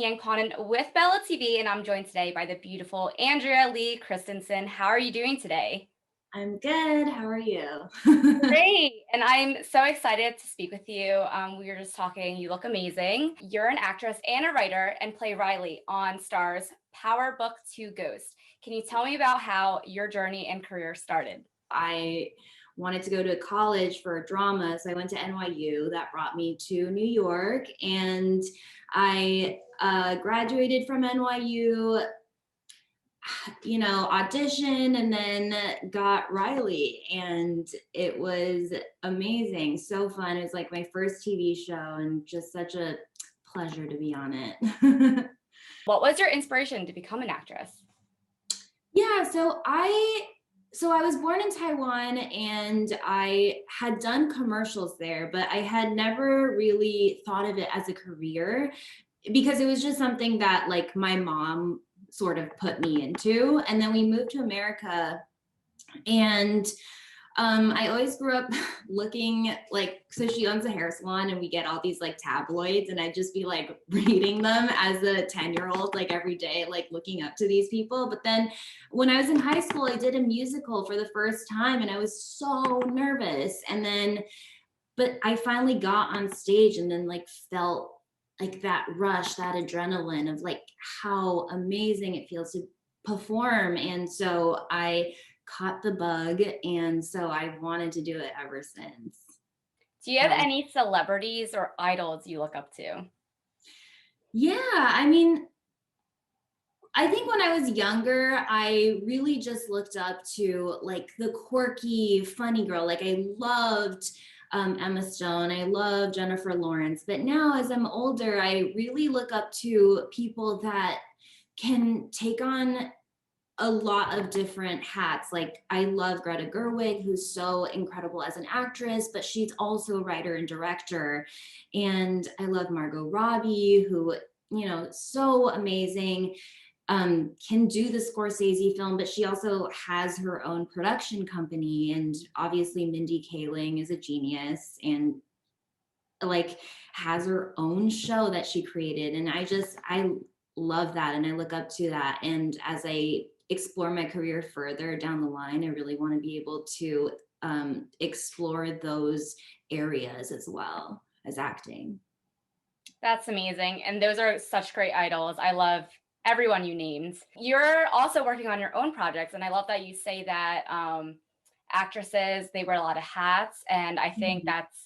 Giang with Bella TV, and I'm joined today by the beautiful Andrea Lee Christensen. How are you doing today? I'm good. How are you? Great. And I'm so excited to speak with you. We were just talking. You look amazing. You're an actress and a writer and play Riley on Star's Power Book 2 Ghost. Can you tell me about how your journey and career started? I wanted to go to college for drama, so I went to NYU. That brought me to New York, and I graduated from NYU, auditioned and then got Riley, and it was amazing. So fun. It was like my first TV show and just such a pleasure to be on it. What was your inspiration to become an actress? Yeah, so I was born in Taiwan and I had done commercials there, but I had never really thought of it as a career because it was just something that like my mom sort of put me into. And then we moved to America, and I always grew up looking like, so she owns a hair salon and we get all these like tabloids, and I'd just be like reading them as a 10-year-old, like every day, like looking up to these people. But then when I was in high school, I did a musical for the first time and I was so nervous. But I finally got on stage and then like felt like that rush, that adrenaline of like how amazing it feels to perform. And so I caught the bug, and so I wanted to do it ever since. Do you have So any celebrities or idols you look up to? yeah, I mean, I think when I was younger, I really just looked up to like the quirky, funny girl. Like I loved Emma Stone. I love Jennifer Lawrence. But now as I'm older, I really look up to people that can take on a lot of different hats. Like I love Greta Gerwig, who's so incredible as an actress, but she's also a writer and director. And I love Margot Robbie, who, so amazing, can do the Scorsese film, but she also has her own production company. And obviously Mindy Kaling is a genius and like has her own show that she created. And I love that, and I look up to that. And as I explore my career further down the line, I really want to be able to explore those areas as well as acting. That's amazing. And those are such great idols. I love everyone you named. You're also working on your own projects. And I love that you say that actresses, they wear a lot of hats. And I think Mhm. that's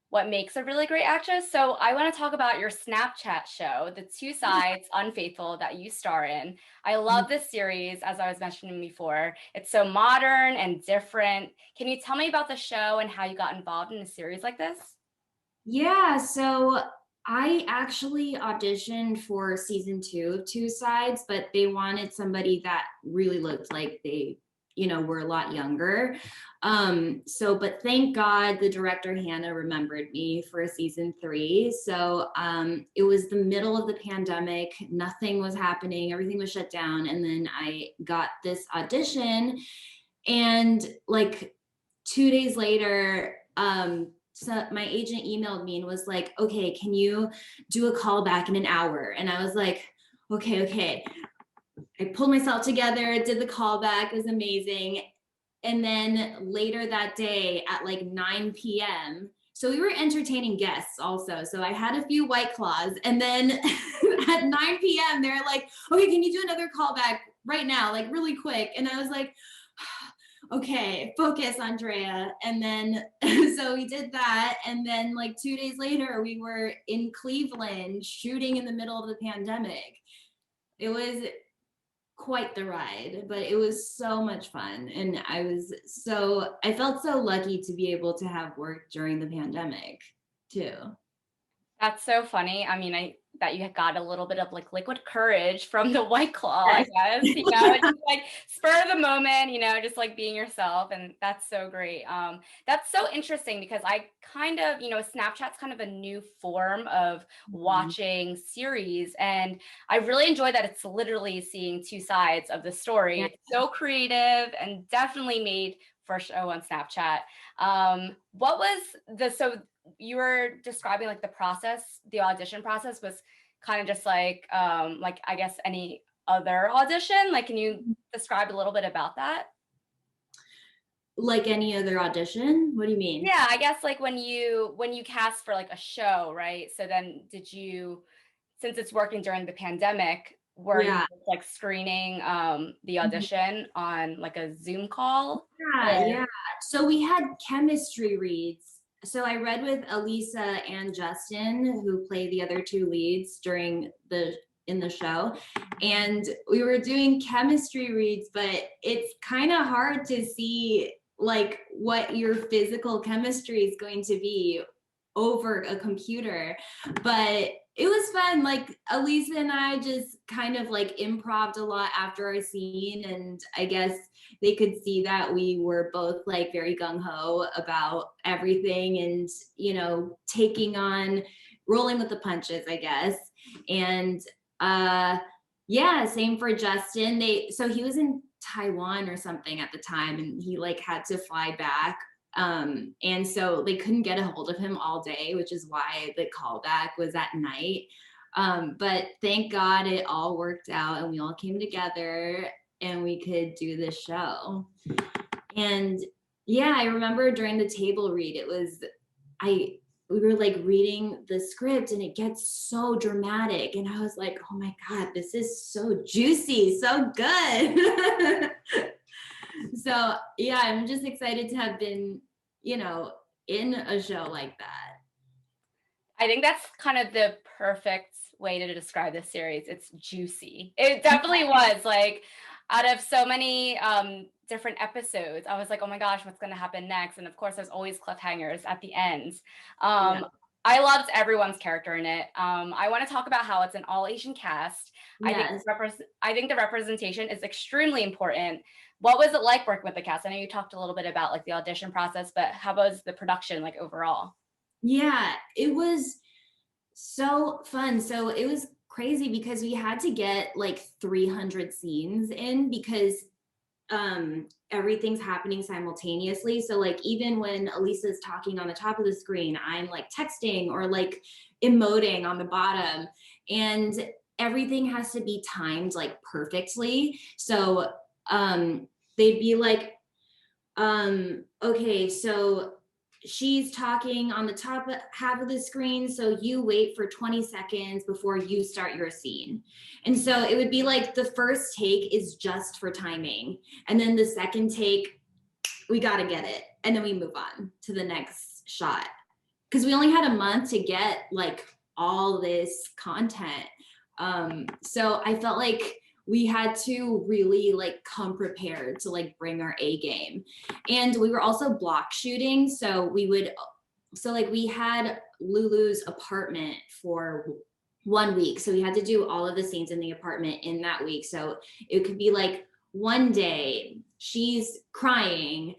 what makes a really great actress. So I want to talk about your Snapchat show, The Two Sides Unfaithful, that you star in. I love this series, as I was mentioning before. It's so modern and different. Can you tell me about the show and how you got involved in a series like this? Yeah, so I actually auditioned for season 2 of Two Sides, but they wanted somebody that really looked like they, were a lot younger. But thank God the director Hannah remembered me for season 3. So it was the middle of the pandemic, nothing was happening, everything was shut down. And then I got this audition, and like 2 days later, so my agent emailed me and was like, okay, can you do a call back in an hour? And I was like, okay. I pulled myself together, did the callback, it was amazing. And then later that day at like 9 p.m., so we were entertaining guests also. So I had a few White Claws. And then at 9 p.m., they're like, okay, can you do another callback right now, like really quick? And I was like, okay, focus, Andrea. And then so we did that. And then like 2 days later, we were in Cleveland shooting in the middle of the pandemic. It was quite the ride, but it was so much fun. And I felt so lucky to be able to have work during the pandemic too. That's so funny. I mean, I bet you got a little bit of like liquid courage from the White Claw, I Yes. guess, just like spur of the moment, just like being yourself. And that's so great. That's so interesting because I kind of, Snapchat's kind of a new form of Mhm. watching series. And I really enjoy that it's literally seeing two sides of the story. Yeah. It's so creative and definitely made for a show on Snapchat. What was so you were describing like the process, the audition process was kind of just like I guess any other audition? Like, can you describe a little bit about that? Like any other audition? What do you mean? Yeah, I guess like when you cast for like a show, right? So then did you, since it's working during the pandemic, were you Yeah. like screening the Mhm. audition on like a Zoom call? Yeah, Or yeah. So we had chemistry reads. So I read with Elisa and Justin, who play the other two leads during the in the show. And we were doing chemistry reads, but it's kind of hard to see like what your physical chemistry is going to be over a computer. But it was fun. Like Elisa and I just kind of like improved a lot after our scene. And I guess they could see that we were both like very gung-ho about everything and, you know, taking on rolling with the punches, I guess. And yeah, same for Justin. So he was in Taiwan or something at the time, and he like had to fly back. And so they couldn't get a hold of him all day, which is why the callback was at night. But thank God it all worked out and we all came together and we could do this show. And yeah, I remember during the table read, I we were like reading the script and it gets so dramatic. And I was like, oh my God, this is so juicy, so good. So yeah, I'm just excited to have been, you know, in a show like that. I think that's kind of the perfect way to describe this series. It's juicy. It definitely was like out of so many different episodes, I was like, oh my gosh, what's going to happen next? And of course, there's always cliffhangers at the end. Yeah. I loved everyone's character in it. I want to talk about how it's an all Asian cast. Yes. I think the representation is extremely important. What was it like working with the cast? I know you talked a little bit about like the audition process, but how was the production like overall? Yeah, it was so fun. So it was crazy because we had to get like 300 scenes in because everything's happening simultaneously. So like even when Elisa's talking on the top of the screen, I'm like texting or like emoting on the bottom, and everything has to be timed like perfectly. So they'd be like, okay, so she's talking on the top half of the screen, so you wait for 20 seconds before you start your scene. And so it would be like the first take is just for timing, and then the second take, we got to get it, and then we move on to the next shot because we only had a month to get like all this content. So I felt like we had to really like come prepared to like bring our A game. And we were also block shooting. So like we had Lulu's apartment for 1 week. So we had to do all of the scenes in the apartment in that week. So it could be like one day she's crying.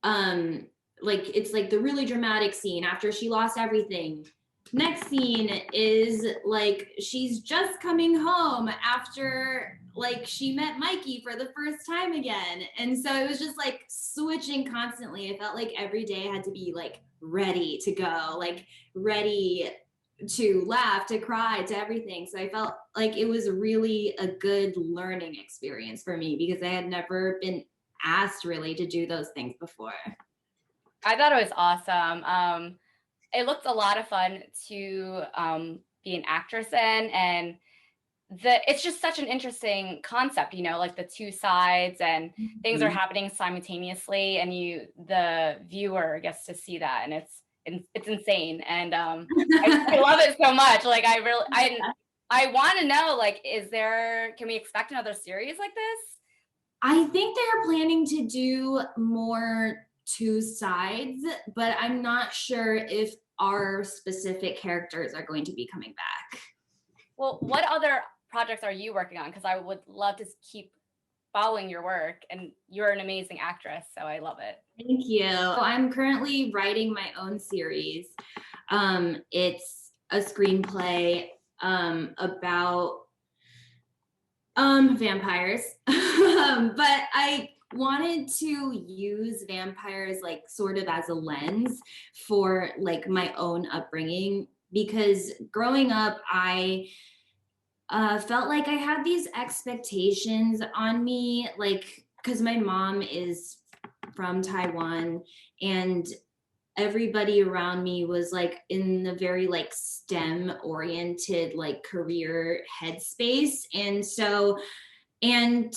Like it's like the really dramatic scene after she lost everything. Next scene is like she's just coming home after like she met Mikey for the first time again. And so it was just like switching constantly. I felt like every day I had to be like ready to go, like ready to laugh, to cry, to everything. So I felt like it was really a good learning experience for me because I had never been asked really to do those things before. I thought it was awesome. It looked a lot of fun to be an actress in, and it's just such an interesting concept, you know, like the two sides and things are Mhm. happening simultaneously, and the viewer gets to see that, and it's insane, and I love it so much. Like I want to know, like, can we expect another series like this? I think they're planning to do more two sides, but I'm not sure if our specific characters are going to be coming back. Well, what other projects are you working on? Because I would love to keep following your work, and you're an amazing actress, so I love it. Thank you. I'm currently writing my own series. It's a screenplay about vampires. But I wanted to use vampires like sort of as a lens for like my own upbringing because growing up felt like I had these expectations on me, like, because my mom is from Taiwan, and everybody around me was like in the very like STEM oriented like career headspace. And so, and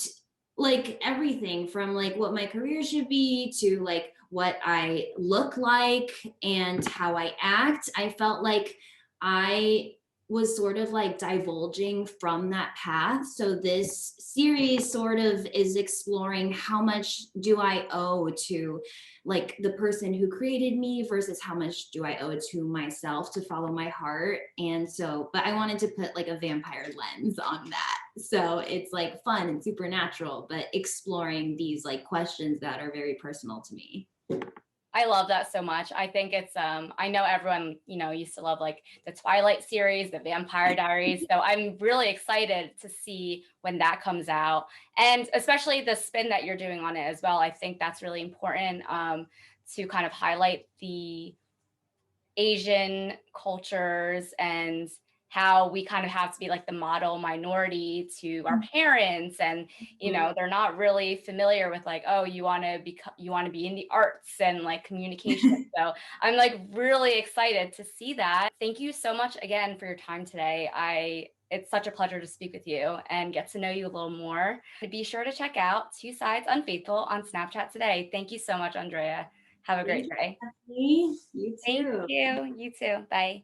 like everything from like what my career should be to like what I look like and how I act, I felt like I was sort of like divulging from that path. So this series sort of is exploring how much do I owe to like the person who created me versus how much do I owe to myself to follow my heart. And so, but I wanted to put like a vampire lens on that. So it's like fun and supernatural, but exploring these like questions that are very personal to me. I love that so much. I think it's I know everyone, used to love like the Twilight series, the Vampire Diaries. So I'm really excited to see when that comes out. And especially the spin that you're doing on it as well. I think that's really important to kind of highlight the Asian cultures and how we kind of have to be like the model minority to our parents, and they're not really familiar with like, oh, you want to be in the arts and like communication. So I'm like really excited to see that. Thank you so much again for your time today. It's such a pleasure to speak with you and get to know you a little more. Be sure to check out Two Sides Unfaithful on Snapchat today. Thank you so much, Andrea. Have a Thank great you, day. Stephanie. You Thank too. you. You too. Bye.